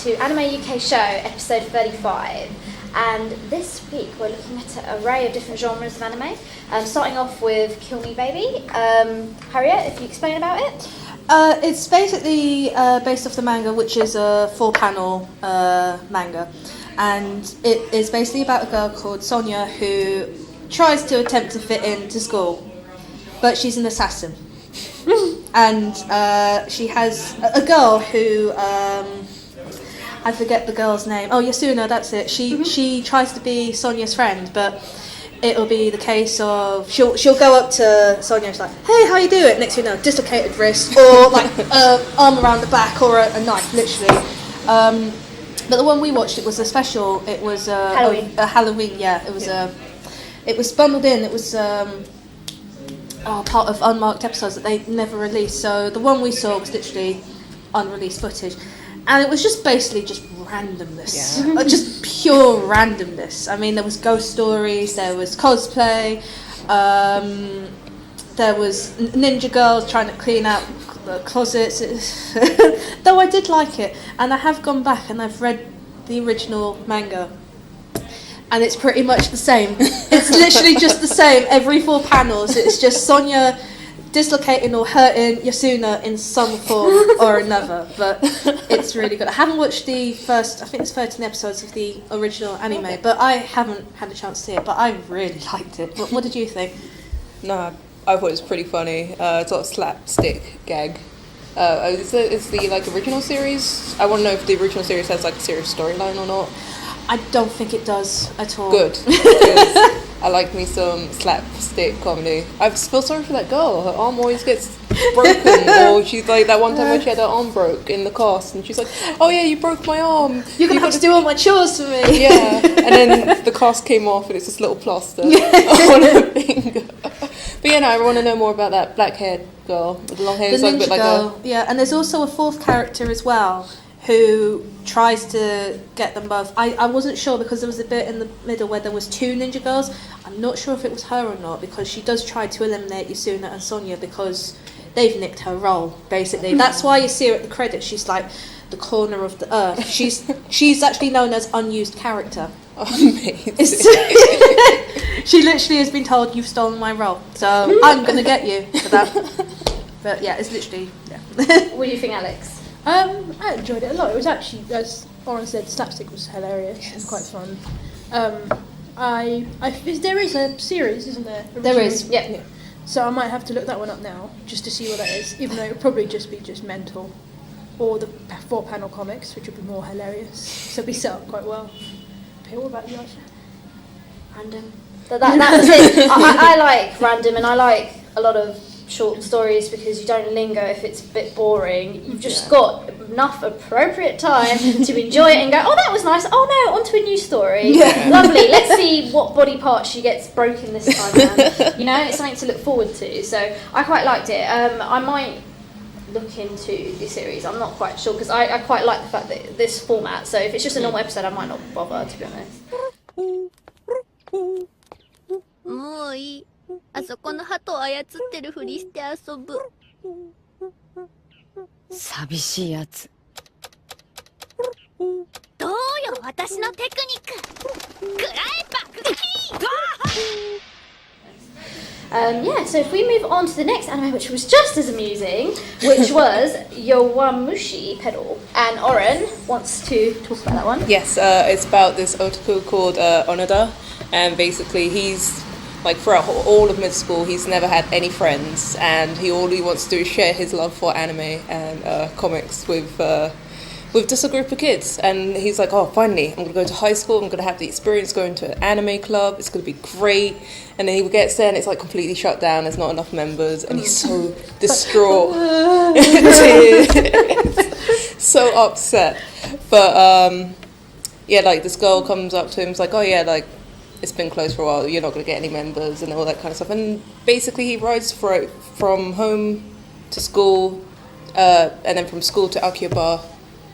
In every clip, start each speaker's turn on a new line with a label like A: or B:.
A: to Anime UK Show, episode 35. And this week we're looking at an array of different genres of anime, starting off with Kill Me Baby. Harriet, if you explain about it?
B: It's basically based off the manga, which is a 4-panel manga. And it is basically about a girl called Sonia who tries to attempt to fit into school, but she's an assassin. And she has a girl who, I forget the girl's name. Oh, Yasuna, that's it. She tries to be Sonia's friend, but it'll be the case of she'll go up to Sonia and she's like, "Hey, how you doing?" Next thing you know, dislocated wrist, or like arm around the back, or a knife, literally. But the one we watched, it was a special. It was
A: Halloween.
B: A Halloween. Yeah, it was it was bundled in. It was part of unmarked episodes that they never released. So the one we saw was literally unreleased footage, and it was just basically just randomness, just pure randomness. I mean, there was ghost stories, there was cosplay, there was ninja girls trying to clean out the closets. Though I did like it, and I have gone back and I've read the original manga. And it's pretty much the same. It's literally just the same every 4 panels. It's just Sonia dislocating or hurting Yasuna in some form or another. But it's really good. I haven't watched the first, I think it's 13 episodes of the original anime, but I haven't had a chance to see it. But I really liked it. What did you think?
C: No, I thought it was pretty funny. Sort of slapstick gag. Is the like original series? I want to know if the original series has like a serious storyline or not.
B: I don't think it does at all.
C: Good. I like me some slapstick comedy. I feel sorry for that girl. Her arm always gets broken. Or she's like that one time when she had her arm broke in the cast and she's like, "Oh yeah, you broke my arm.
B: You're going to have to do all my chores for me."
C: Yeah. And then the cast came off and it's this little plaster on her finger. But yeah, no, I want to know more about that black-haired girl with the long hair.
B: The ninja girl. Yeah, and there's also a 4th character as well, who tries to get them both. I wasn't sure because there was a bit in the middle where there was 2 ninja girls. I'm not sure if it was her or not, because she does try to eliminate Yasuna and Sonia because they've nicked her role, basically. That's why you see her at the credits. She's like the corner of the earth. She's actually known as unused character.
C: Amazing.
B: She literally has been told, "You've stolen my role, so I'm going to get you for that." But yeah, it's literally, yeah.
A: What do you think, Alex?
D: I enjoyed it a lot. It was actually, as Oren said, slapstick was hilarious and quite fun. There is a series, isn't there?
B: There is,
A: yeah.
D: So I might have to look that one up now, just to see what that is, even though it would probably just be just mental. Or the 4-panel comics, which would be more hilarious. So it'd be set up quite well. Okay, what about you, Aisha?
A: Random. That was it. I like random, and I like a lot of short stories because you don't linger if it's a bit boring. You've just got enough appropriate time to enjoy it and go, "Oh, that was nice. Oh no, on to a new story.
B: Yeah.
A: Lovely. Let's see what body part she gets broken this time around." You know, it's something to look forward to. So I quite liked it. I might look into the series. I'm not quite sure because I quite like the fact that this format. So if it's just a normal episode, I might not bother, to be honest.
E: もういい。あそこの鳩を操ってるふりして遊ぶ。寂しいやつ。どうよ、私のテクニック。くらえ爆撃。
A: Yeah, so if we move on to the next anime, which was just as amusing, which was Yowamushi Pedal. And Oren wants to talk about that one.
C: Yes, it's about this otaku called Onoda, and basically he's like throughout all of mid school he's never had any friends, and all he wants to do is share his love for anime and comics with just a group of kids. And he's like, "Oh, finally, I'm going to go to high school, I'm going to have the experience going to an anime club, it's going to be great." And then he gets there and it's like completely shut down, there's not enough members, and he's so distraught. So upset. But yeah, like this girl comes up to him, it's like, "Oh yeah, like it's been closed for a while, you're not going to get any members," and all that kind of stuff. And basically he rides from home to school, and then from school to Akihabara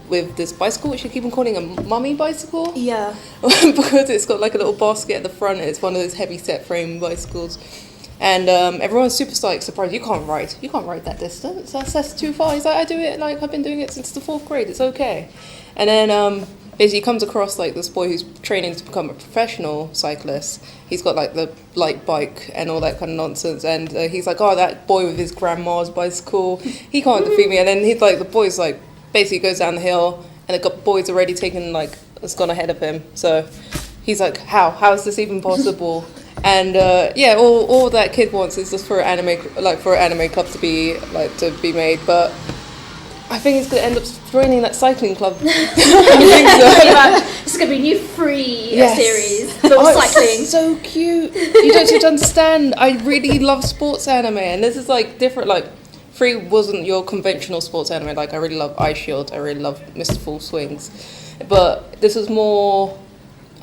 C: with this bicycle, which you keep on calling a mummy bicycle.
B: Yeah.
C: Because it's got like a little basket at the front, and it's one of those heavy set frame bicycles. And everyone's super surprised. You can't write that distance. That's too far. He's like, I do it, like, I've been doing it since the 4th grade. It's okay. And then basically he comes across, like, this boy who's training to become a professional cyclist. He's got, like, the light bike and all that kind of nonsense. And he's like, oh, that boy with his grandma's bicycle, he can't defeat me. And then he's like, the boy's like, basically goes down the hill, and the boy's already taken, like, has gone ahead of him. So he's like, how is this even possible? And all that kid wants is just for an anime club to be made. But I think he's gonna end up joining that cycling club.
A: This is gonna be a new free series for cycling.
C: It's so cute. You don't seem to understand. I really love sports anime, and this is like different. Like, Free wasn't your conventional sports anime. Like, I really love Ice Shield. I really love Mr. Full Swings, but this was more.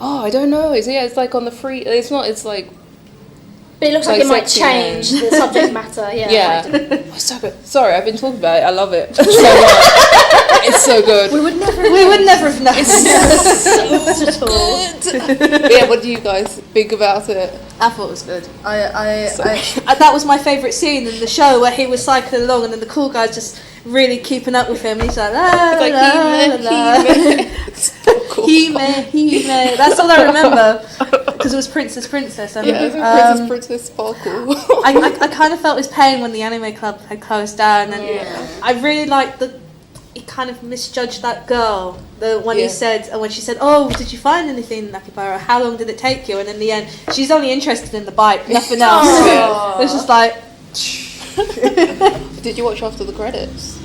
C: Oh, I don't know. It's like on the free. It's not. It's like.
A: But it looks like it might change the subject matter. Yeah.
C: Oh, so good. Sorry, I've been talking about it. I love it so much. It's so good.
B: We would never have known.
C: It's so good. Yeah. What do you guys think about it?
B: I thought it was good. That was my favourite scene in the show, where he was cycling along and then the cool guy's just really keeping up with him. And he's like, Hime. That's all I remember, because it was Princess. And,
C: Princess Sparkle.
B: I kind of felt his pain when the anime club had closed down, and I really liked he kind of misjudged that girl. When he said, when she said, "Oh, did you find anything, Nakibara? How long did it take you?" And in the end, she's only interested in the bike, nothing else. It was just like.
C: Did you watch after the credits?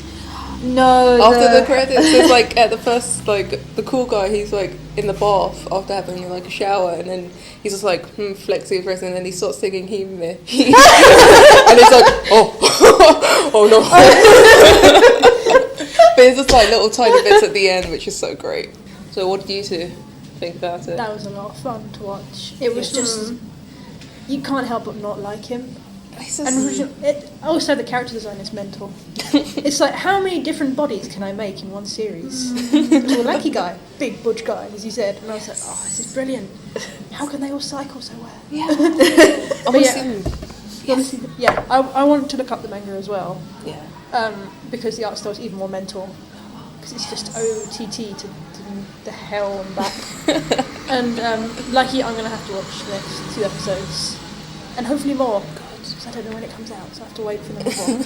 B: No.
C: After the credits, it's like at the first, like, the cool guy, he's like in the bath after having like a shower, and then he's just like flexing for us, and then he starts singing Hime. And it's like, oh no. But it's just like little tiny bits at the end, which is so great. So what did you two think about it?
D: That was a lot of fun to watch. It was just, you can't help but not like him. And also the character design is mental. It's like, how many different bodies can I make in one series? Little lanky guy, big butch guy, as you said. And I was like, oh, this is brilliant. How can they all cycle so well?
C: Yeah.
D: I wanted to look up the manga as well.
C: Yeah.
D: Because the art style is even more mental. Because it's just OTT to the hell and back. And lucky I'm going to have to watch the next 2 episodes. And hopefully more. Because I don't know when it comes out, so I have to wait for number 1.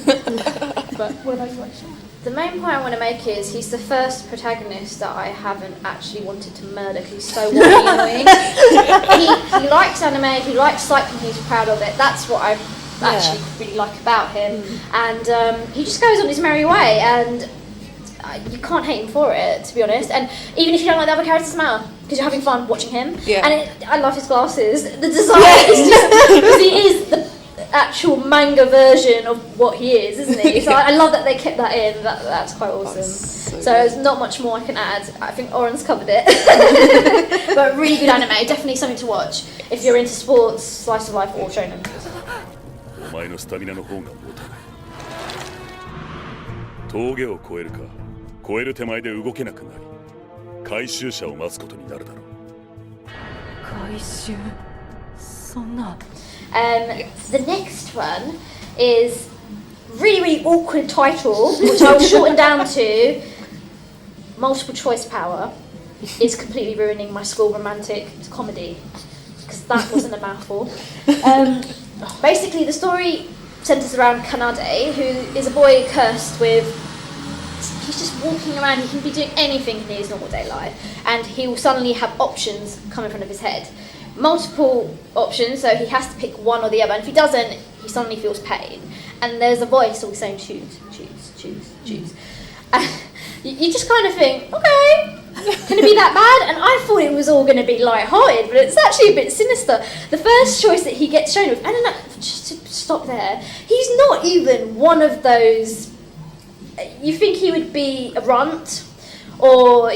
D: But what about you, Aisha?
A: The main point I want to make is he's the first protagonist that I haven't actually wanted to murder because he's so annoying. He likes anime, he likes cycling, he's proud of it. That's what I actually really like about him. And he just goes on his merry way, and you can't hate him for it, to be honest. And even if you don't like the other characters, matter because you're having fun watching him. Yeah. And I love his glasses. The design is just because he is the actual manga version of what he is, isn't he? So I love that they kept that in. That's quite awesome. So there's not much more I can add. I think Oren's covered it. But really good anime. Definitely something to watch if you're into sports, slice of life, or shonen.
F: お前のスタミナの方が持たない峠を越えるか越える手前で動けなくなり回収車を待つことになるだろう回収そんな
A: The next one is really awkward title, which I will shorten down to multiple choice power is completely ruining my school romantic comedy because that wasn't a mouthful. Basically, the story centres around Kanade, who is a boy cursed with. He's just walking around. He can be doing anything in his normal day life, and he will suddenly have options come in front of his head. Multiple options, so he has to pick one or the other. And if he doesn't, he suddenly feels pain. And there's a voice always saying, choose. And you just kind of think, okay, can it be that bad? And I thought it was all going to be light-hearted, but it's actually a bit sinister. The first choice that he gets shown with, and just to stop there, he's not even one of those. You think he would be a runt or,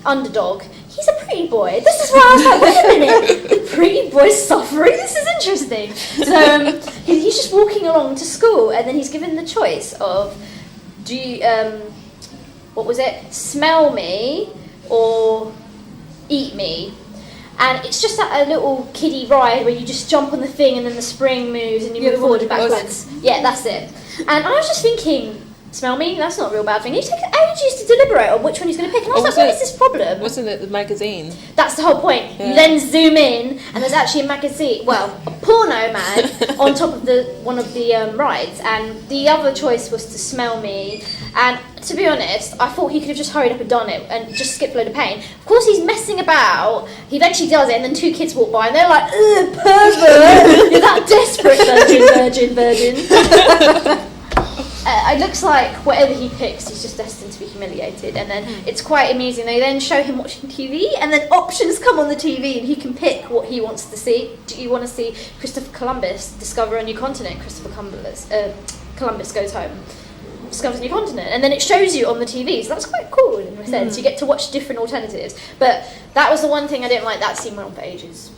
A: underdog. He's a pretty boy. This is why I was like, wait a minute, the pretty boy's suffering? This is interesting. So he's just walking along to school, and then he's given the choice of, do you, smell me or eat me? And it's just a little kiddie ride where you just jump on the thing and then the spring moves and you move forward and backwards. Yeah, that's it. And I was just thinking, smell me? That's not a real bad thing. He takes ages to deliberate on which one he's going to pick. And I was like, what is this problem?
C: Wasn't it the magazine?
A: That's the whole point. Yeah. You then zoom in and there's actually a magazine, well, a porno man on top of one of the rides. And the other choice was to smell me. And to be honest, I thought he could have just hurried up and done it and just skipped a load of pain. Of course, he's messing about. He eventually does it, and then 2 kids walk by, and they're like, ugh, pervert! You're that desperate, virgin. It looks like whatever he picks, he's just destined to be humiliated. And then it's quite amusing. They then show him watching TV, and then options come on the TV, and he can pick what he wants to see. Do you want to see Christopher Columbus discover a new continent? Christopher Columbus goes home. Discovers a new continent, and then it shows you on the TV, so that's quite cool in a sense. You get to watch different alternatives. But that was the one thing I didn't like. That scene went on for ages.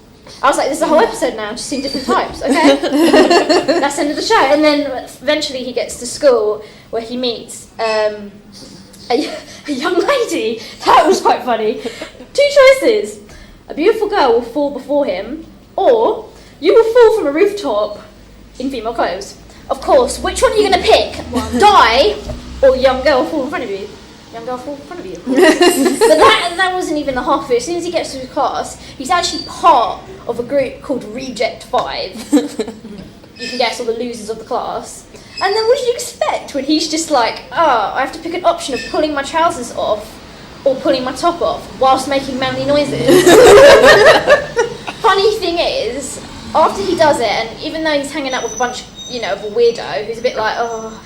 A: I was like, this is a whole episode now, just seeing different types, okay? That's the end of the show. And then eventually he gets to school where he meets a young lady. That was quite funny. 2 choices. A beautiful girl will fall before him, or you will fall from a rooftop in female clothes. Of course, which one are you going to pick? Die, or young girl fall in front of you? Young girl fall in front of you, of course. But that wasn't even the half of it. As soon as he gets to his class, he's actually part of a group called Reject 5. You can guess all the losers of the class. And then what did you expect when he's just like, I have to pick an option of pulling my trousers off or pulling my top off whilst making manly noises? Funny thing is, after he does it, and even though he's hanging out with a bunch of a weirdo who's a bit like,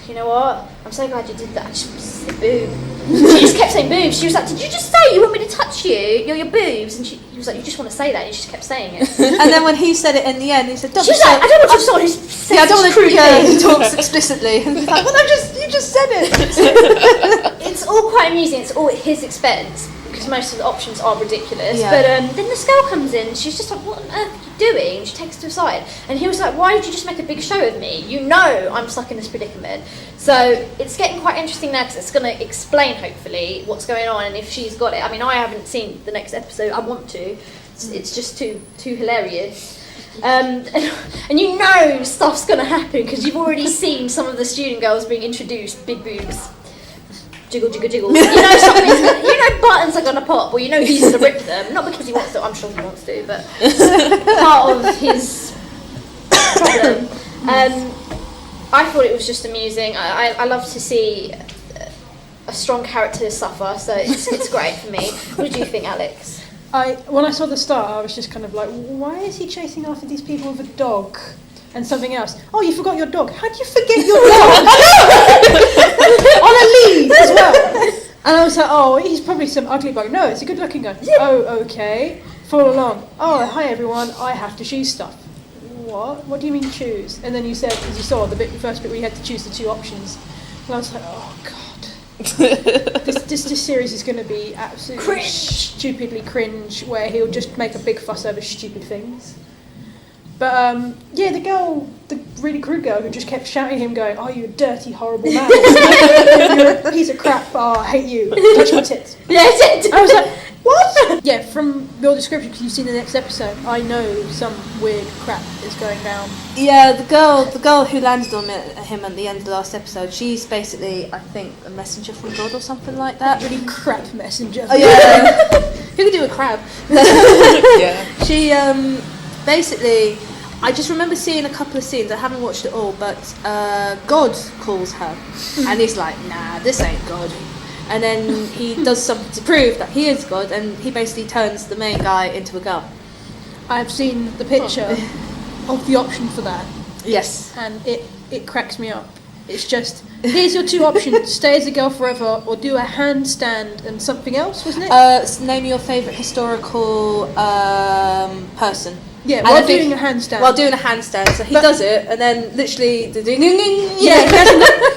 A: you know what? I'm so glad you did that. Just boob. She just kept saying boobs. She was like, did you just say you want me to touch you? You're your boobs. And he was like, you just want to say that. And she just kept saying it.
B: And then when he said it in the end, he said,
A: don't. She was like, I don't want to someone who says
B: I don't want to talks explicitly. And he's like, well, you just said it.
A: It's all quite amusing. It's all at his expense because most of the options are ridiculous.
B: Yeah.
A: But then this girl comes in. She's just like, what on earth are you doing? And she takes her to the side. And he was like, why did you just make a big show of me? You know I'm stuck in this predicament. So it's getting quite interesting now because it's going to explain, hopefully, what's going on and if she's got it. I mean, I haven't seen the next episode. I want to. It's just too hilarious. And you know stuff's going to happen because you've already seen some of the student girls being introduced, big boobs. Jiggle, jiggle, jiggle. You know buttons are going to pop, or you know he's going to rip them. Not because he wants to, I'm sure he wants to, but part of his problem. I thought it was just amusing. I love to see a strong character suffer, so it's great for me. What did you think, Alex?
D: When I saw the start, I was just kind of like, why is he chasing after these people with a dog? And something else. Oh, you forgot your dog. How do you forget your dog? On a lead as well. And I was like, oh, he's probably some ugly bug. No, it's a good-looking guy. Yeah. Oh, okay. Follow along. Oh, hi everyone. I have to choose stuff. What? What do you mean choose? And then you said, as you saw, the first bit where you had to choose the 2 options. And I was like, oh god. This series is going to be absolutely stupidly cringe, where he'll just make a big fuss over stupid things. But the girl, the really crude girl who just kept shouting at him going, oh, you dirty, horrible man. You're a piece of crap. Oh, I hate you. Touch my tits.
A: Yes, it.
D: I was like, what? Yeah, from your description, because you've seen the next episode, I know some weird crap is going down.
B: Yeah, the girl who landed on him at the end of the last episode, she's basically, I think, a messenger from God or something like that.
D: A really crap messenger.
B: Oh, yeah. Who could do a crab?
C: Yeah.
B: She, basically, I just remember seeing a couple of scenes. I haven't watched it all, but God calls her, and he's like, "Nah, this ain't God." And then he does something to prove that he is God, and he basically turns the main guy into a girl.
D: I've seen the picture of the option for that.
B: Yes,
D: and it cracks me up. It's just, here's your 2 options: stay as a girl forever, or do a handstand and something else, wasn't it?
B: Name your favourite historical person.
D: Yeah, while doing a handstand.
B: So he does it, and then literally...
D: Yeah,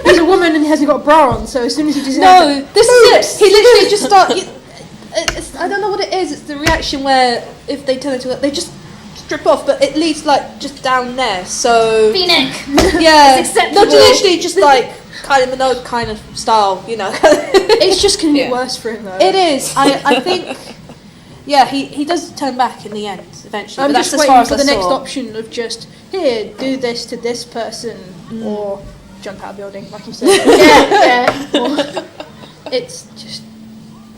D: he's a woman and he hasn't got a bra on, so as soon as he does
B: this is it. He literally just starts... I don't know what it is. It's the reaction where if they turn into... They just strip off, but it leads, like, just down there, so...
A: V-neck.
B: Yeah.
A: It's acceptable.
B: Not literally just, like, kind of Minogue kind of style, you know.
D: It's just going to get worse for him, though.
B: It is. I think... Yeah, he does turn back in the end eventually.
D: I'm
B: but
D: just
B: that's as far
D: waiting
B: as
D: for
B: I
D: the next
B: saw.
D: option of just, here, do this to this person, or jump out of building, like you said.
A: Yeah.
D: It's just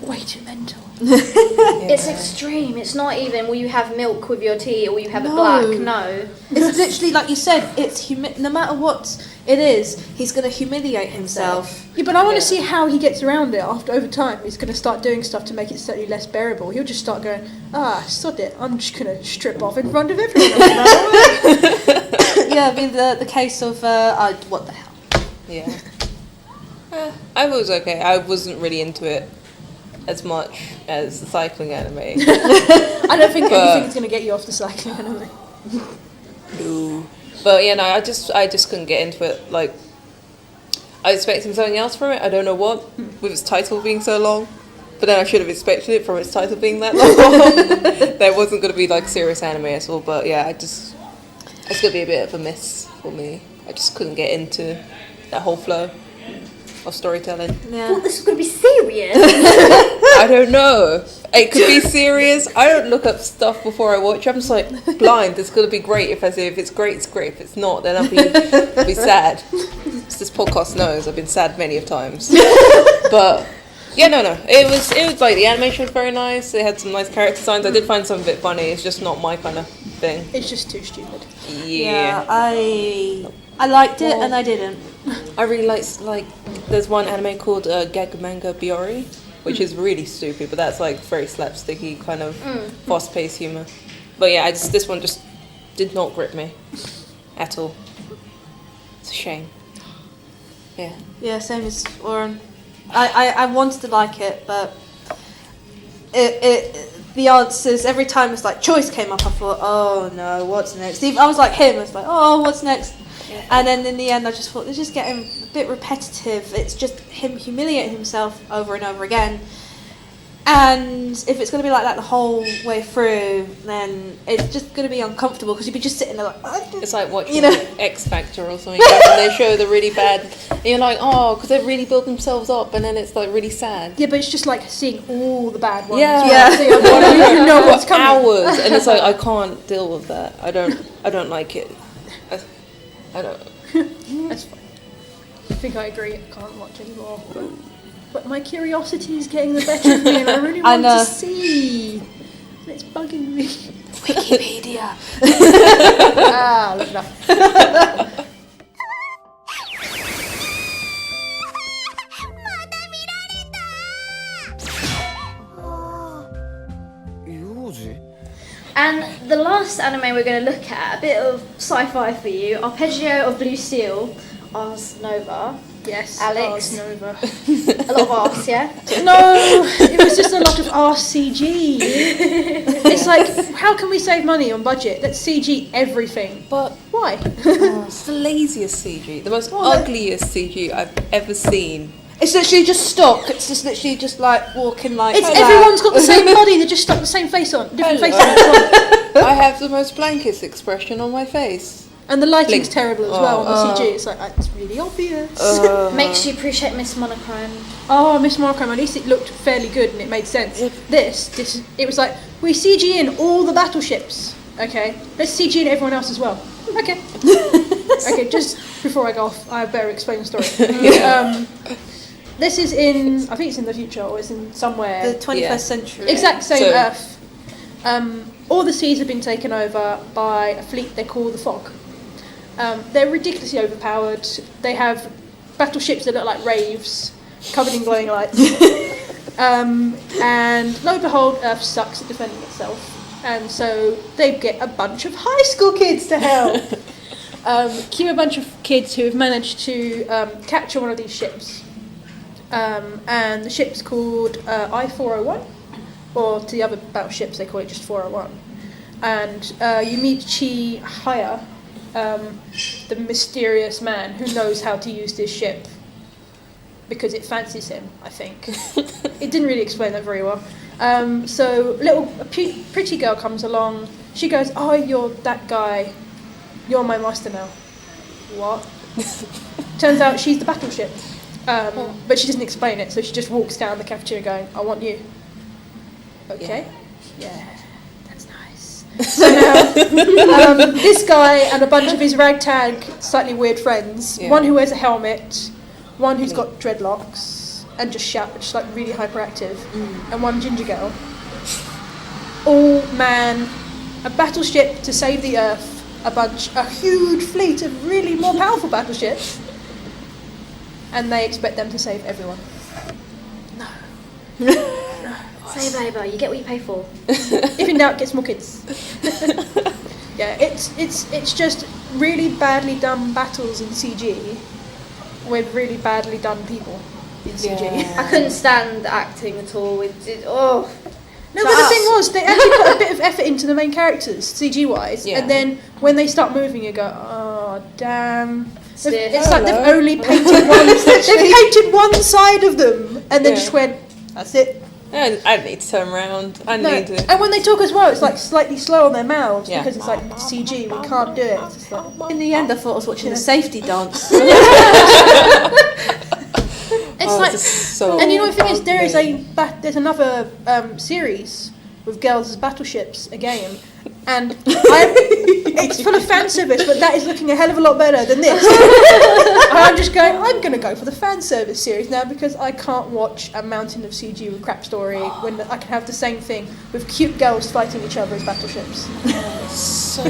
D: way too mental.
A: It's extreme. It's not even, will you have milk with your tea or will you have it black? No.
B: It's literally, like you said, it's no matter what it is, he's going to humiliate himself.
D: Yeah, but I want to see how he gets around it over time. He's going to start doing stuff to make it slightly less bearable. He'll just start going, sod it, I'm just going to strip off in front of everyone.
B: Yeah, I mean, the case of, what the hell?
C: Yeah. I was okay. I wasn't really into it as much as the cycling anime.
D: I don't think anything's going to get you off the cycling anime.
C: No. But yeah, no, I just couldn't get into it. Like, I was expecting something else from it. I don't know what, with its title being so long. But then I should have expected it from its title being that long. That wasn't going to be like serious anime at all. But yeah, it's going to be a bit of a miss for me. I just couldn't get into that whole flow of storytelling.
B: Yeah.
A: Well, this is going to be serious.
C: I don't know. It could be serious. I don't look up stuff before I watch. I'm just like blind. It's gonna be great. If it's great, it's great. If it's not, then I'll be sad. As this podcast knows, I've been sad many of times. But yeah, no. It was like the animation was very nice. They had some nice character designs. I did find some of it funny. It's just not my kind of thing.
D: It's just too stupid.
C: Yeah.
B: I liked it and I didn't.
C: I really like there's one anime called Gag Manga Biori, which is really stupid, but that's like very slapsticky kind of fast-paced humor. But yeah, this one just did not grip me at all. It's a shame. Yeah.
B: Yeah, same as Oren. I wanted to like it, but the answers every time it's like choice came up, I thought, oh no, what's next? Even, I was like him. I was like, oh, what's next? Yeah. And then in the end, I just thought they're just getting a bit repetitive. It's just him humiliating himself over and over again. And if it's going to be like that the whole way through, then it's just going to be uncomfortable because you'd be just sitting there like...
C: It's like watching X Factor or something, and they show the really bad... And you're like, oh, because they really built themselves up, and then it's like really sad.
D: Yeah, but it's just like seeing all the bad ones.
C: Yeah.
D: So you know what's coming.
C: Hours, and it's like, I can't deal with that. I don't like it. I don't...
D: That's fine. I think I agree. I can't watch anymore. But my curiosity is getting the better of me, and I really want to see. And it's bugging me.
B: Wikipedia.
D: Look it up.
F: 幼児
A: And the last anime we're going to look at, a bit of sci-fi for you, Arpeggio of Blue Steel, Ars Nova.
D: Yes,
A: Alex.
D: Ars Nova.
A: A lot of Ars, yeah?
D: No, it was just a lot of RCG. It's like, how can we save money on budget? Let's CG everything.
C: But
D: Why?
C: it's the laziest CG, the most ugliest CG I've ever seen.
B: It's literally just stock. It's just literally just like walking like...
D: It's everyone's got the same body, they just stuck the same face on. Different face on.
C: I have the most blankest expression on my face.
D: And the lighting's terrible as well on the CG. It's like, it's really obvious.
A: Makes you appreciate Miss Monochrome.
D: Oh, Miss Monochrome, at least it looked fairly good and it made sense. This, it was like, we CG in all the battleships. Okay, let's CG in everyone else as well. Okay. Okay, just before I go off, I better explain the story. This is in, I think it's in the future, or it's in somewhere.
B: The 21st century.
D: Exact same Earth. All the seas have been taken over by a fleet they call the Fog. They're ridiculously overpowered. They have battleships that look like raves, covered in glowing lights. And lo and behold, Earth sucks at defending itself. And so they get a bunch of high school kids to help. Cue a bunch of kids who have managed to capture one of these ships. And the ship's called I-401, or to the other battleships they call it just 401. And you meet Chi Haya, the mysterious man who knows how to use this ship because it fancies him, I think. It didn't really explain that very well. So a pretty girl comes along. She goes, oh, you're that guy. You're my master now. What? Turns out she's the battleship. But she doesn't explain it, so she just walks down the cafeteria going, I want you. Okay. Yeah, that's nice. So now, this guy and a bunch of his ragtag, slightly weird friends.
C: Yeah.
D: One who wears a helmet, one who's got dreadlocks and just just like really hyperactive, and one ginger girl. All man a battleship to save the Earth. A huge fleet of really more powerful battleships, and they expect them to save everyone.
A: Save labour, you get what you pay for.
D: If in doubt, get more kids. Yeah, it's just really badly done battles in CG with really badly done people in CG.
C: Yeah.
A: I couldn't stand the acting at all. No,
D: but the thing was, they actually put a bit of effort into the main characters, CG-wise, and then when they start moving, you go, oh, damn. It's like they've only painted one side of them, and then just went, that's it.
C: I need to turn around. Need to.
D: And when they talk as well, it's like slightly slow on their mouths because it's like CG, we can't do it. It's just like,
B: In the end, I thought I was watching a safety dance.
D: It's like,
C: so
D: and you know the thing is, there's another series with girls as battleships, a game, and it's full of fan service, but that is looking a hell of a lot better than this. I'm just going, I'm going to go for the fan service series now because I can't watch a mountain of CG with crap story when I can have the same thing with cute girls fighting each other as battleships.
C: So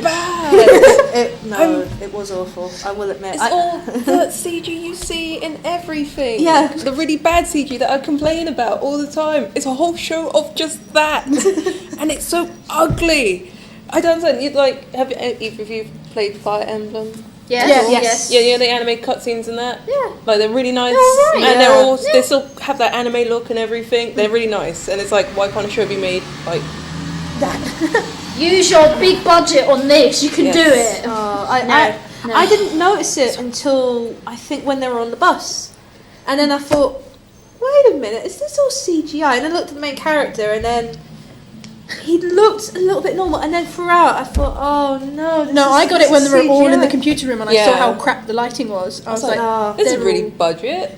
C: bad.
B: It was awful. I will admit.
C: It's all the CG you see in everything.
B: Yeah.
C: The really bad CG that I complain about all the time. It's a whole show of just that, and it's so ugly. I don't understand. Have either of you played Fire Emblem?
A: Yes.
C: Yeah, the anime cutscenes and that.
A: Yeah.
C: Like they're really nice,
A: right.
C: and they still have that anime look and everything. They're really nice, and it's like, why can't a show be made like that?
A: Use your big budget on this. You can do it.
B: I didn't notice it until I think when they were on the bus, and then I thought, wait a minute, is this all CGI? And I looked at the main character, and then he looked a little bit normal, and then throughout I thought, oh no.
D: I got it when they were all in the
B: CGI.
D: computer room, and I saw how crap the lighting was. I was like,
C: this is really budget.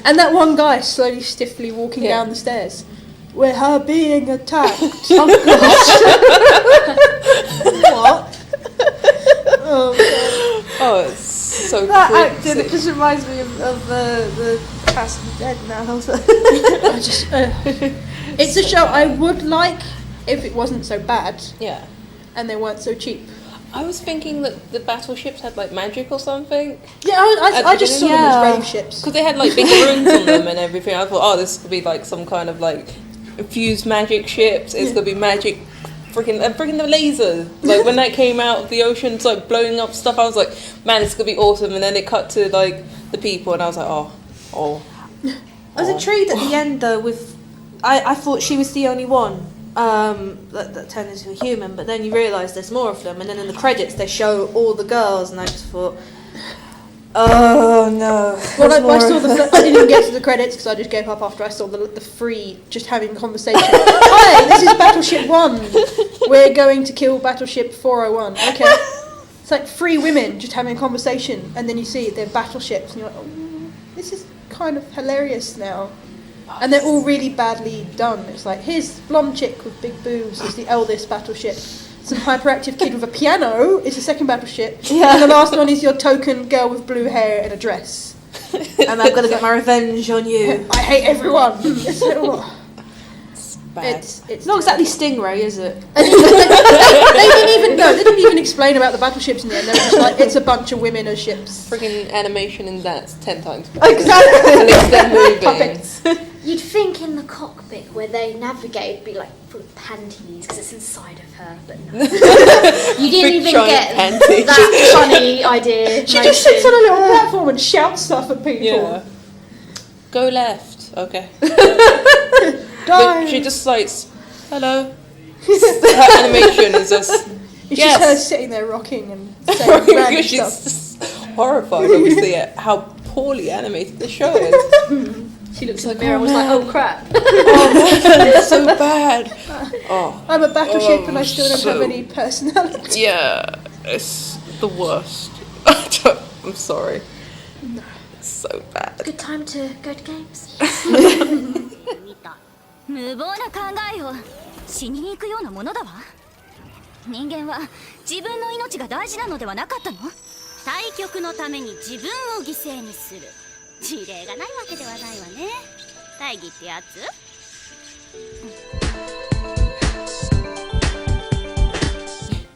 D: and that one guy slowly, stiffly walking down the stairs. With her being attacked.
B: Oh gosh. What?
D: Oh god.
C: Oh, it's so
B: That
C: crazy.
B: acting, it just reminds me of the Past and Dead now.
D: It's a show I would like if it wasn't so bad.
C: Yeah.
D: And they weren't so cheap.
C: I was thinking that the battleships had like magic or something.
D: Yeah, I just saw them as brave ships.
C: Because they had like big runes on them and everything. I thought, this could be like some kind of like infused magic ships. It's gonna be magic. Freaking the laser. Like when that came out of the ocean, it's like blowing up stuff. I was like, man, it's gonna be awesome. And then it cut to like the people, and I was like, oh.
B: I was intrigued at the end though. I thought she was the only one that turned into a human, but then you realise there's more of them, and then in the credits they show all the girls, and I just thought, oh no.
D: Well, I saw I didn't even get to the credits because I just gave up after I saw the free just having conversation. Hi, this is Battleship 1. We're going to kill Battleship 401. Okay. It's like 3 women just having a conversation, and then you see they're battleships, and you're like, oh, this is kind of hilarious now. And they're all really badly done. It's like, here's blonde chick with big boobs is the eldest battleship. Some hyperactive kid with a piano is the second battleship.
B: Yeah.
D: And the last one is your token girl with blue hair and a dress.
B: And I'm gonna get my revenge on you.
D: I hate everyone. It's like, oh.
C: Bad.
D: It's
B: Not exactly Stingray, is it?
D: they didn't even explain about the battleships in the end. They were just like, it's a bunch of women as ships.
C: Freaking animation in that's 10 times.
D: Exactly.
C: At least they're moving.
D: Puppets.
A: You'd think in the cockpit where they navigate it'd be like full of panties because it's inside of her, but no. You didn't even
C: giant
A: get
C: panties.
A: that funny idea.
D: She just sits on a little platform and shouts stuff at people.
C: Yeah. Go left. Okay.
D: Die.
C: But she just like, hello. Her animation is just.
D: It's just her sitting there rocking and saying random
C: She's
D: stuff.
C: just horrified, obviously, at how poorly animated the show is.
A: She looks in the mirror and was like, oh crap.
C: It's so bad.
D: I'm a battleship and I still don't have any personality.
C: Yeah, it's the worst. I'm sorry. It's so bad.
A: Good time to go to games.
E: 無謀な考えを死にに行くようなものだわ。人間は自分の命が大事なのではなかったの？対局のために自分を犠牲にする事例がないわけではないわね。大義ってやつ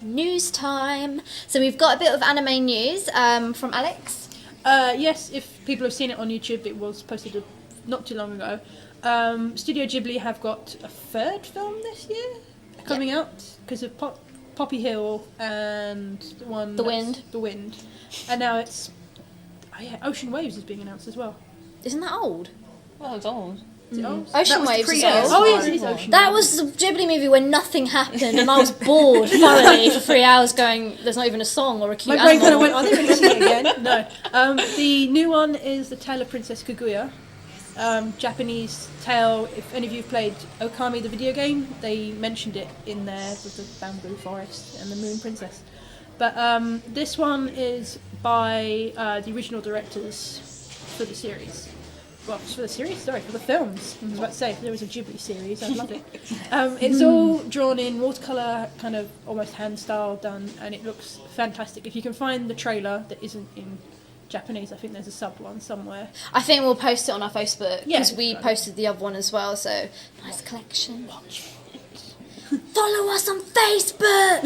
E: ？News
A: time. So we've got a bit of anime news from Alex.
D: Yes, if people have seen it on YouTube, it was posted not too long ago. Studio Ghibli have got a third film this year coming out because of Poppy Hill and
A: The Wind.
D: The Wind. And now it's Ocean Waves is being announced as well.
A: Isn't that old?
C: Well, it's old.
D: Is it old?
A: Ocean Waves is old.
D: Oh yes, it is Ocean
A: That
D: Waves.
A: was the Ghibli movie when nothing happened and I was bored thoroughly for 3 hours going, there's not even a song or a cute
D: My brain kind of
A: animal.
D: went, are they going to see it again? No. The new one is The Tale of Princess Kaguya. Japanese tale. If any of you have played Okami, the video game, they mentioned it in there with the bamboo forest and the moon princess. But this one is by the original directors for the series. Well, for the series? Sorry, for the films. I was about to say, if there was a Ghibli series, I'd love it. It's all drawn in watercolour, kind of almost hand style done, and it looks fantastic. If you can find the trailer that isn't in Japanese, I think there's a sub one somewhere.
A: I think we'll post it on our Facebook because
D: Yeah.
A: we posted the other one as well, so nice collection. Follow us on Facebook!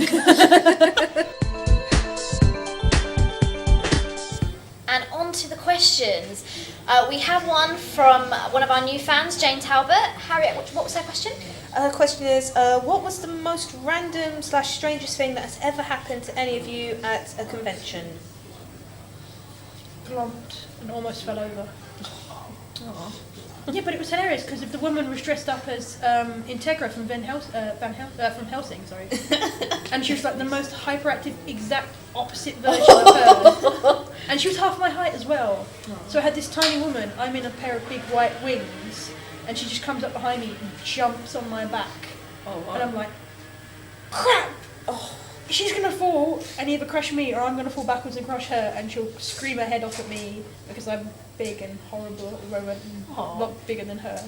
A: And on to the questions. We have one from one of our new fans, Jane Talbot. Harriet, what was her question?
B: Question is, what was the most random / strangest thing that has ever happened to any of you at a convention?
D: Plumped and almost fell over. Yeah, but it was hilarious because if the woman was dressed up as Integra from from Helsing, sorry, and she was like the most hyperactive, exact opposite version of her, and she was half my height as well. So I had this tiny woman. I'm in a pair of big white wings, and she just comes up behind me and jumps on my back, and I'm like, crap! Oh. She's going to fall and either crush me or I'm going to fall backwards and crush her, and she'll scream her head off at me because I'm big and horrible at the moment and a lot bigger than her.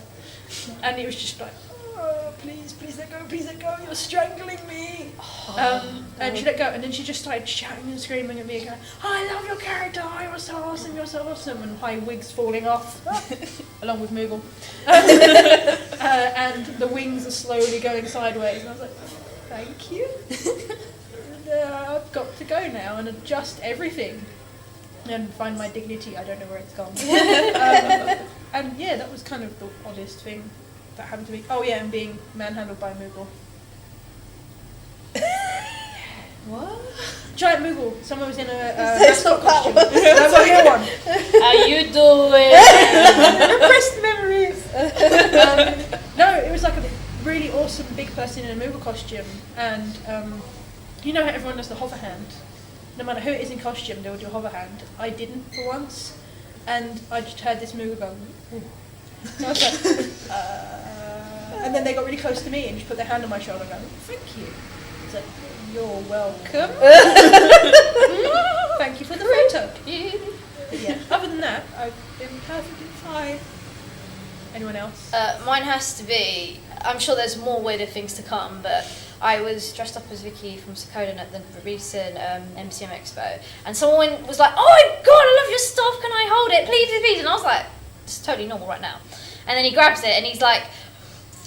D: And it was just like, oh, please let go, you're strangling me. And she let go, and then she just started shouting and screaming at me again, I love your character, you're so awesome, and my wig's falling off, along with Moogle. And the wings are slowly going sideways, and I was like, thank you. I've got to go now and adjust everything and find my dignity. I don't know where it's gone. And yeah, that was kind of the oddest thing that happened to me. Oh yeah, and being manhandled by a Moogle.
B: What?
D: Giant Moogle. Someone was in a
B: That's
D: mascot
B: not
D: costume.
B: that one.
D: That's a real one.
A: How you doing?
D: Repressed memories. No, it was like a really awesome big person in a Moogle costume, and you know how everyone does the hover hand? No matter who it is in costume, they will do a hover hand. I didn't for once, and I just heard this Moogle go, ooh. So I was like, and then they got really close to me and just put their hand on my shoulder and go, thank you. It's like, you're welcome. Thank you for the photo. But yeah, other than that, I've been perfectly fine. Anyone else?
A: Mine has to be, I'm sure there's more weirder things to come, but I was dressed up as Vicky from Sokoden at the recent MCM Expo, and someone was like, oh my god, I love your stuff, can I hold it, please? And I was like, it's totally normal right now. And then he grabs it and he's like,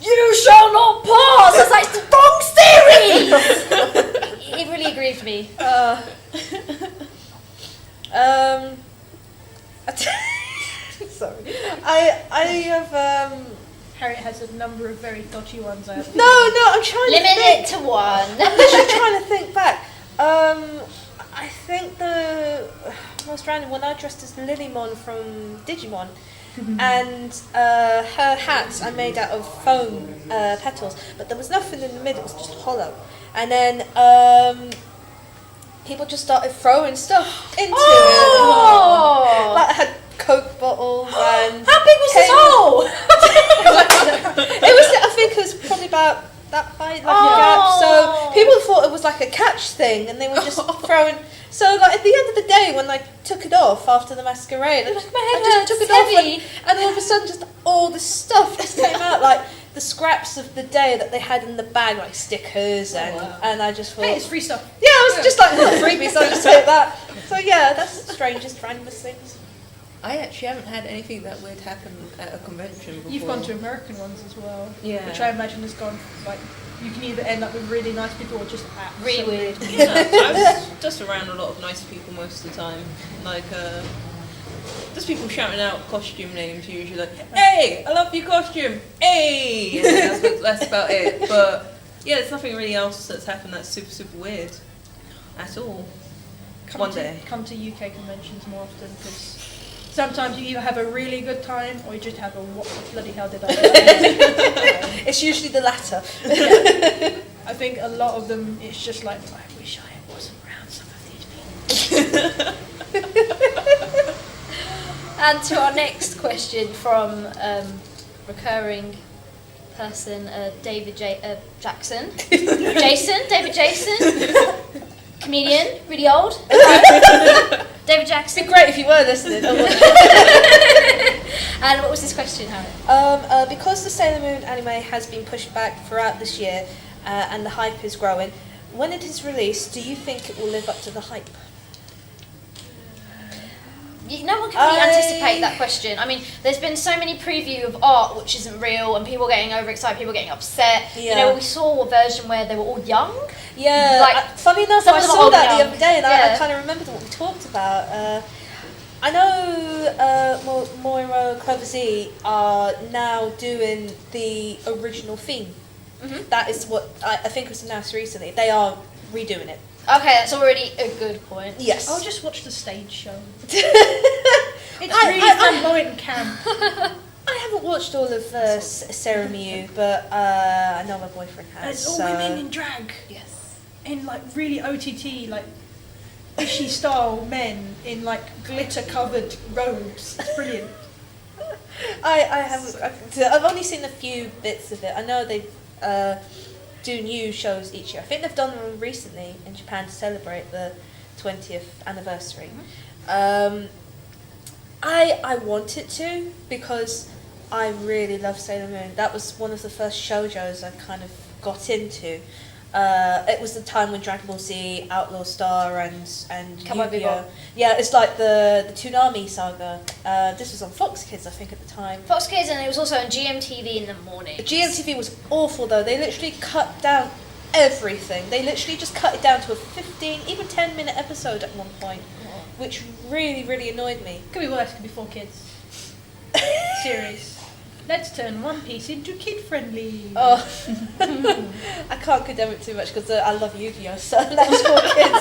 A: you shall not pass! I was like, it's the wrong series! It really aggrieved me.
B: Sorry. I have
D: Harriet has a number of very dodgy ones. I have.
B: No, I'm trying
A: Limit
B: to think.
A: it to one.
B: I'm literally trying to think back. I think the most random one, I dressed as Lilymon from Digimon, and her hats I made out of foam petals, but there was nothing in the middle, it was just hollow. And then people just started throwing stuff into it. Like I had Coke bottles and...
A: How big was this hole?
B: It was, I think it was probably about that height, like a gap. So people thought it was like a catch thing, and they were just throwing. So like at the end of the day, when I took it off after the masquerade, I just took it off, and all of a sudden, just all this stuff just came out, like the scraps of the day that they had in the bag, like stickers, and I just thought,
D: Hey, it's free stuff.
B: yeah, I was just like, freebie, so I just took that. So yeah, that's the strangest, randomest things.
C: I actually haven't had anything that weird happen at a convention before.
D: You've gone to American ones as well.
C: Yeah.
D: Which I imagine has gone, like, you can either end up with really nice people or just
A: Really weird.
G: Yeah, I was just around a lot of nice people most of the time. Like, just people shouting out costume names usually, like, hey, I love your costume, hey! And then that's about it. But, yeah, there's nothing really else that's happened that's super, super weird at all. One day.
D: Come to UK conventions more often, because sometimes you either have a really good time or you just have a what the bloody hell did I do?
B: It's usually the latter.
D: I think a lot of them, it's just like, I wish I wasn't around some of these people.
A: And to our next question from recurring person, David Jackson. David Jason. Comedian, really old. David Jackson.
B: It'd be great if you were listening.
A: And what was this question, Harry?
B: Because the Sailor Moon anime has been pushed back throughout this year, and the hype is growing, when it is released, do you think it will live up to the hype?
A: No one can really anticipate that question. I mean, there's been so many preview of art which isn't real, and people getting overexcited, people getting upset.
B: Yeah.
A: You know, we saw a version where they were all young.
B: Yeah,
A: Like,
B: funny enough,
A: some
B: I
A: of them
B: saw
A: are
B: that
A: young.
B: the other day, and
A: Yeah.
B: I kind of remembered what we talked about. I know Moira Clover Z are now doing the original theme.
A: Mhm.
B: That is what I think was announced recently. They are redoing it.
A: Okay, that's already a good point.
B: Yes.
D: I'll just watch the stage show. It's
B: I-
D: really
B: I-
D: flamboyant and camp.
B: I haven't watched all of Sarah Mew, but I know my boyfriend
D: And
B: has.
D: it's all
B: so-
D: women in drag.
B: Yes.
D: In like really OTT, like Ishi style men in like glitter covered robes. It's brilliant.
B: I've only seen a few bits of it. I know they do new shows each year. I think they've done one recently in Japan to celebrate the 20th anniversary. I wanted to, because I really love Sailor Moon. That was one of the first shoujos I kind of got into. It was the time when Dragon Ball Z, Outlaw Star, and
A: Cowboy
B: Yu-Gi-Oh!
A: Bebop.
B: Yeah, it's like the Toonami saga. This was on Fox Kids, I think, at the time.
A: Fox Kids, and it was also on GMTV in the morning.
B: GMTV was awful though. They literally cut down everything. They literally just cut it down to a 15, even 10-minute episode at one point, which really, really annoyed me.
D: Could be worse. Could be 4Kids series. Let's turn One Piece into kid friendly.
B: Oh, I can't condemn it too much because I love Yu-Gi-Oh! So that's for kids.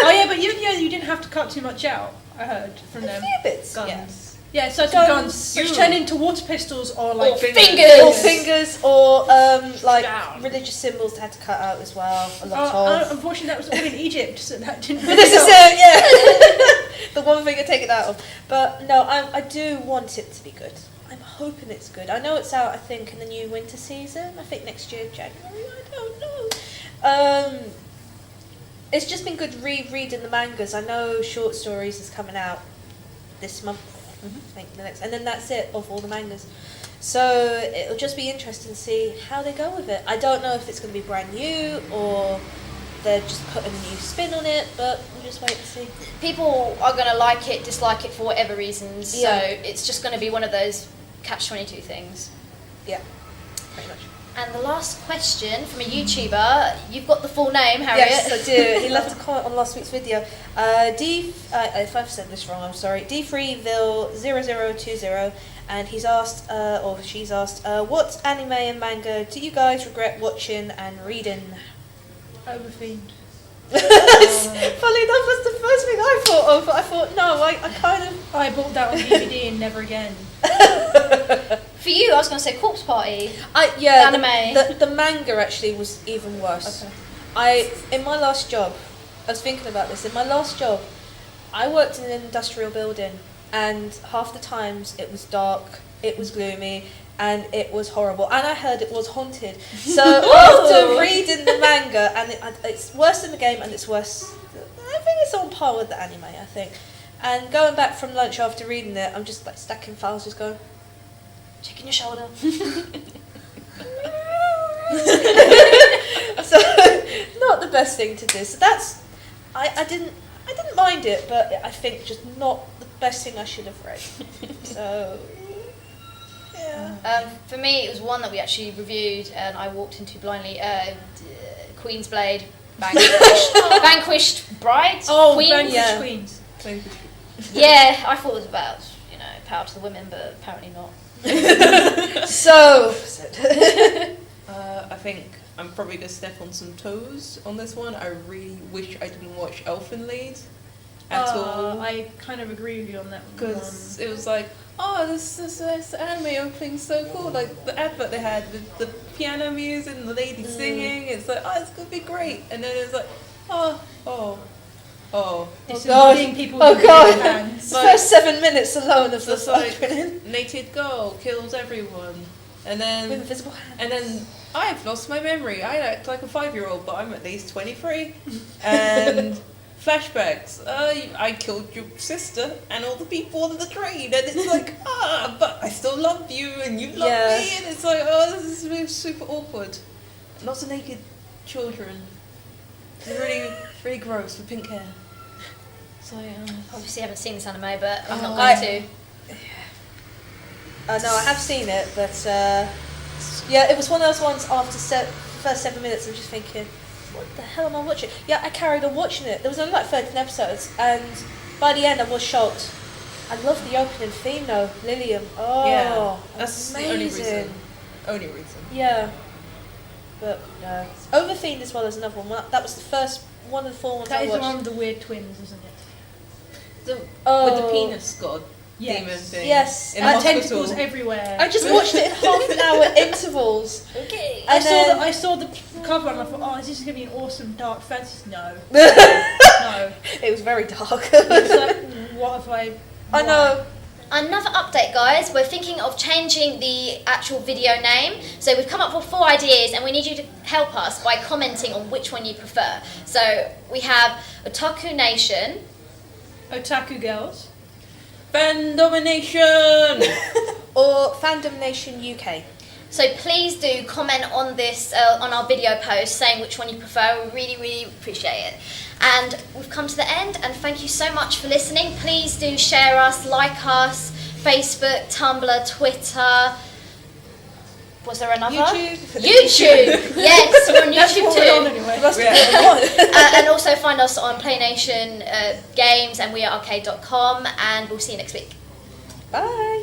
D: Oh yeah, but Yu-Gi-Oh! You didn't have to cut too much out. I heard from
B: A
D: them.
B: few bits,
D: Guns.
B: yes.
D: Yeah, certain
B: Guns.
D: guns which turn into water pistols or like
A: Or fingers.
B: Or fingers, or like
D: Down.
B: religious symbols they had to cut out as well. A lot
D: Oh,
B: of.
D: unfortunately, that was all in Egypt, so that didn't.
B: But this is it, yeah. The one thing I take it out of. But no, I do want it to be good. I'm hoping it's good. I know it's out, I think, in the new winter season. I think next year, January. I don't know. It's just been good rereading the mangas. I know Short Stories is coming out this month. I think the next, and then that's it of all the mangas. So it'll just be interesting to see how they go with it. I don't know if it's going to be brand new or they're just putting a new spin on it, but we'll just wait and see.
A: People are going to like it, dislike it for whatever reasons.
B: Yeah.
A: So it's just going to be one of those catch-22 things.
B: Yeah, pretty much.
A: And the last question from a YouTuber, you've got the full name, Harriet.
B: Yes, I do. He left a comment on last week's video. If I've said this wrong, I'm sorry. D3Vil0020, and he's asked, or she's asked, what anime and manga do you guys regret watching and reading?
D: Overfiend.
B: Funny enough, that's the first thing I thought of. But I thought, no, I kind of.
D: I bought that on DVD and never again.
A: For you, I was going to say Corpse Party.
B: Yeah,
A: Anime.
B: The manga actually was even worse.
A: Okay.
B: In my last job, I was thinking about this. In my last job, I worked in an industrial building, and half the times it was dark, it was gloomy, and it was horrible. And I heard it was haunted. So after reading the manga, and it's worse than the game, and it's worse. I think it's on par with the anime. I think. And going back from lunch after reading it, I'm just like stacking files, just going. checking your shoulder. So not the best thing to do. So that's I didn't mind it, but I think just not the best thing I should have read. So yeah.
A: For me, it was one that we actually reviewed, and I walked into blindly. Queen's Blade, Vanquished Brides.
D: Oh,
A: Queens.
D: Vanquished Queens.
A: Yeah, I thought it was about power to the women, but apparently not.
B: So
G: I think I'm probably going to step on some toes on this one. I really wish I didn't watch Elfen Lied at all.
D: I kind of agree with you on that one.
G: Because it was like, oh, this anime opening's so cool. Like the advert they had, the piano music and the lady singing. It's like, oh, it's going to be great. And then it was like, oh.
D: It's
B: God.
D: people
B: Oh
D: with
B: God.
D: their hands.
B: The first 7 minutes alone of the
G: It's like,
B: opening.
G: naked girl kills everyone. And then
B: With invisible hands.
G: And then I've lost my memory. I act like a 5-year-old, but I'm at least 23. And flashbacks. I killed your sister and all the people on the train. And it's like, but I still love you and you love me. And it's like, this is really super awkward. Lots of naked children. It's really, really gross with pink hair. So
A: Obviously, I haven't seen this anime, but I'm not going to.
B: No, I have seen it, but yeah, it was one of those ones after the first 7 minutes, I'm just thinking, what the hell am I watching? Yeah, I carried on watching it. There was only like 13 episodes, and by the end I was shocked. I love the opening theme though, Lilium. Oh,
G: yeah, that's
B: amazing.
G: the only reason.
B: Yeah. But no. Overfiend as well as another one. That was the first one of the 4 ones
D: That
B: I
D: is
B: watched.
D: the one with the weird twins, isn't it?
G: With the penis god
D: Yes.
G: demon thing.
B: Yes.
G: In the hospital.
D: Tentacles everywhere.
B: I just watched it in half an hour intervals.
A: Okay.
B: And then,
D: I saw the cover and I thought, oh, is this going to be an awesome dark fantasy? No. No.
B: it was very dark.
D: It's like, what have I...
B: I know.
A: Another update, guys. We're thinking of changing the actual video name. So we've come up with 4 ideas, and we need you to help us by commenting on which one you prefer. So we have Otaku Nation,
D: Otaku Girls.
G: Fan domination!
B: Or Fandom Nation UK.
A: So please do comment on this, on our video post, saying which one you prefer. We really, really appreciate it. And we've come to the end, and thank you so much for listening. Please do share us, like us, Facebook, Tumblr, Twitter. Was there another? YouTube! Yes, we're on YouTube too.
D: Anyway.
A: And also find us on Playnation Games and wearearcade.com, and we'll see you next week.
B: Bye.